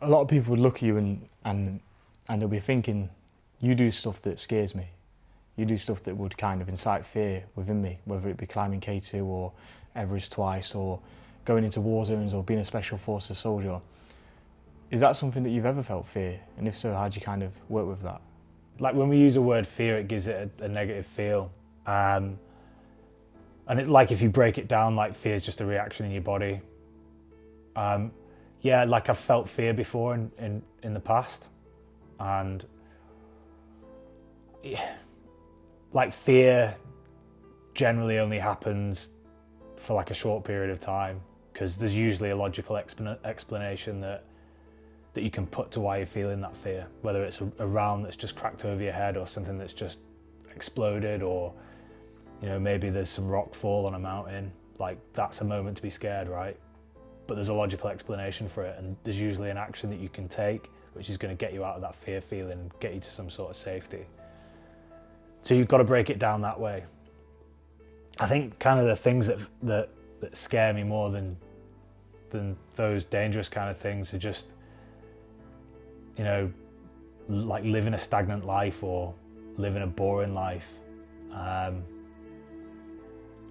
A lot of people would look at you and they'll be thinking, you do stuff that scares me. You do stuff that would kind of incite fear within me, whether it be climbing K2 or Everest twice or going into war zones or being a special forces soldier. Is that something that you've ever felt fear? And if so, how do you kind of work with that? Like when we use the word fear, it gives it a negative feel. And it, like if you break it down, like fear is just a reaction in your body. Yeah, like I've felt fear before in the past. And yeah, like fear generally only happens for like a short period of time because there's usually a logical explanation that you can put to why you're feeling that fear, whether it's a round that's just cracked over your head or something that's just exploded, or you know, maybe there's some rock fall on a mountain. Like that's a moment to be scared, right? But there's a logical explanation for it, and there's usually an action that you can take which is going to get you out of that fear feeling and get you to some sort of safety. So you've got to break it down that way. I think kind of the things that scare me more than those dangerous kind of things are just, you know, like living a stagnant life or living a boring life.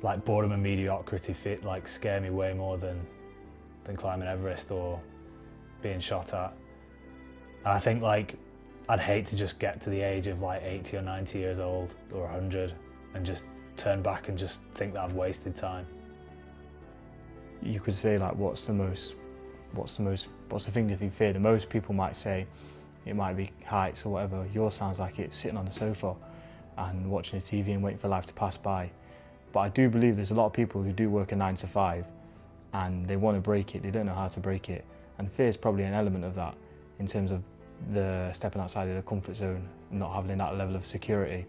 Like boredom and mediocrity like scare me way more than climbing Everest or being shot at. And I think like I'd hate to just get to the age of like 80 or 90 years old or 100 and just turn back and just think that I've wasted time. You could say like what's the thing that you fear the most? People might say it might be heights or whatever. Yours sounds like it's sitting on the sofa and watching the TV and waiting for life to pass by. But I do believe there's a lot of people who do work a 9 to 5 and they want to break it, they don't know how to break it. And fear is probably an element of that in terms of the stepping outside of the comfort zone and not having that level of security.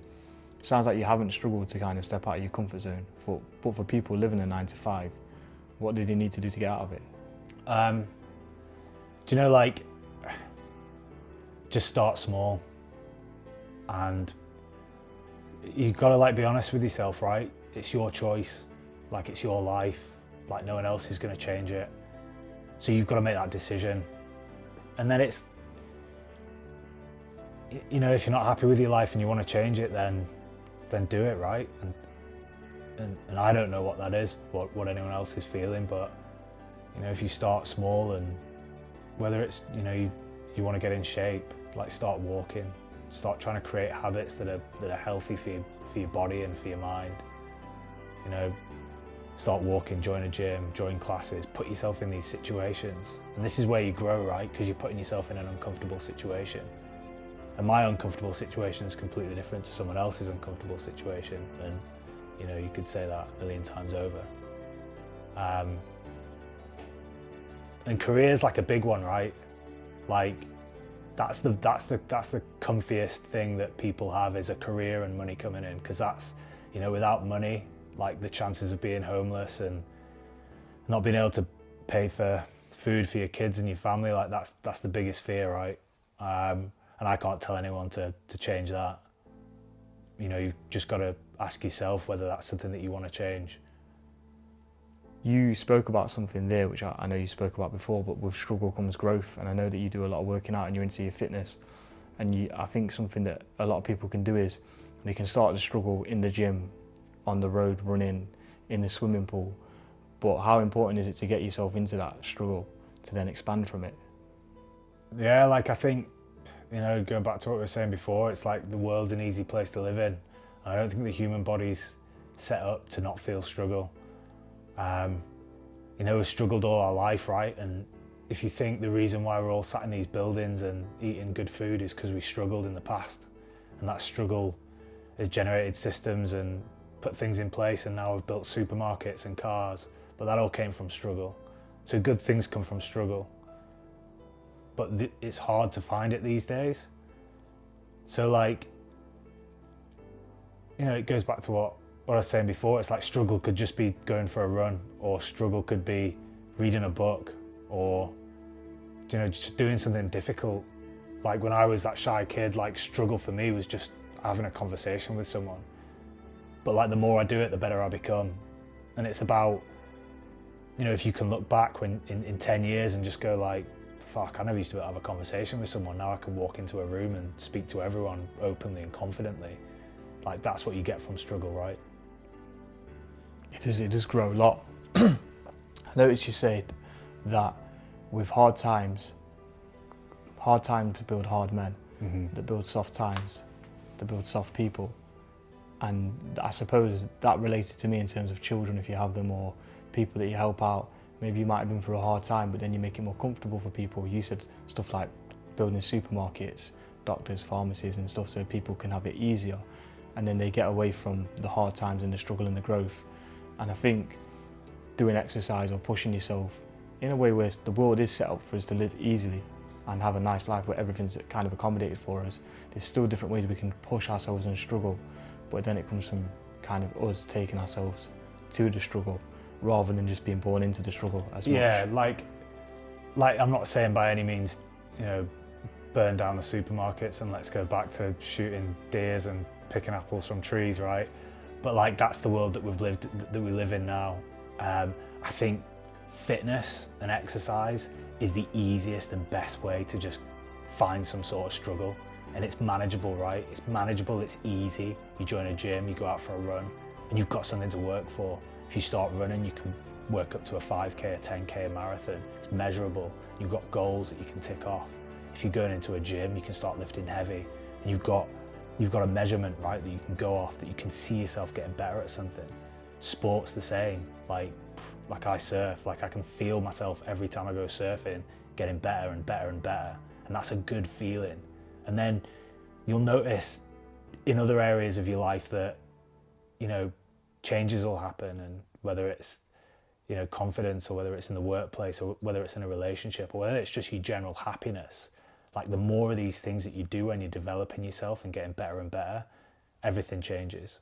Sounds like you haven't struggled to kind of step out of your comfort zone. But for people living a 9 to 5, what did you need to do to get out of it? Do you know, like, just start small, and you've got to like be honest with yourself, right? It's your choice, like it's your life, like no one else is going to change it. So you've got to make that decision. And then it's, you know, if you're not happy with your life and you want to change it, then do it, right? And I don't know what that is, what anyone else is feeling, but you know, if you start small, and whether it's, you know, you want to get in shape, like start walking, start trying to create habits that are healthy for your body and for your mind. You know, start walking, join a gym, join classes, put yourself in these situations. And this is where you grow, right? Because you're putting yourself in an uncomfortable situation. And my uncomfortable situation is completely different to someone else's uncomfortable situation. And, you know, you could say that a million times over. And career's like a big one, right? Like, that's the comfiest thing that people have, is a career and money coming in. Because that's, you know, without money, like the chances of being homeless and not being able to pay for food for your kids and your family, like that's the biggest fear, right? And I can't tell anyone to change that. You know, you've just got to ask yourself whether that's something that you want to change. You spoke about something there, which I know you spoke about before, but with struggle comes growth. And I know that you do a lot of working out and you're into your fitness. And I think something that a lot of people can do is they can start the struggle in the gym, on the road, running, in the swimming pool. But how important is it to get yourself into that struggle to then expand from it? Yeah, like I think, you know, going back to what we were saying before, it's like the world's an easy place to live in. I don't think the human body's set up to not feel struggle. You know, we've struggled all our life, right? And if you think the reason why we're all sat in these buildings and eating good food is because we struggled in the past, and that struggle has generated systems and put things in place, and now we've built supermarkets and cars, but that all came from struggle. So good things come from struggle. But it's hard to find it these days. So like, you know, it goes back to what I was saying before. It's like struggle could just be going for a run, or struggle could be reading a book, or, you know, just doing something difficult. Like when I was that shy kid, like struggle for me was just having a conversation with someone. But like the more I do it, the better I become. And it's about, you know, if you can look back in 10 years and just go like, fuck, I never used to be able to have a conversation with someone. Now I can walk into a room and speak to everyone openly and confidently. Like, that's what you get from struggle, right? It does grow a lot. I noticed you said that with hard times build hard men, that build soft times, that build soft people. And I suppose that related to me in terms of children, if you have them, or people that you help out. Maybe you might have been through a hard time, but then you make it more comfortable for people. You said stuff like building supermarkets, doctors, pharmacies and stuff, so people can have it easier. And then they get away from the hard times and the struggle and the growth. And I think doing exercise or pushing yourself in a way where the world is set up for us to live easily and have a nice life where everything's kind of accommodated for us. There's still different ways we can push ourselves and struggle, but then it comes from kind of us taking ourselves to the struggle rather than just being born into the struggle as much. Yeah, like I'm not saying by any means, you know, burn down the supermarkets and let's go back to shooting deers and picking apples from trees, right? But like, that's the world that we live in now. I think fitness and exercise is the easiest and best way to just find some sort of struggle, and it's manageable, right? It's manageable, it's easy. You join a gym, you go out for a run, and you've got something to work for. If you start running, you can work up to a 5K, a 10K, a marathon. It's measurable. You've got goals that you can tick off. If you're going into a gym, you can start lifting heavy, and you've got a measurement, right, that you can go off, that you can see yourself getting better at something. Sport's the same. Like I surf, like I can feel myself every time I go surfing getting better and better and better, and that's a good feeling. And then you'll notice in other areas of your life that, you know, changes will happen, and whether it's, you know, confidence, or whether it's in the workplace, or whether it's in a relationship, or whether it's just your general happiness, like the more of these things that you do when you're developing yourself and getting better and better, everything changes.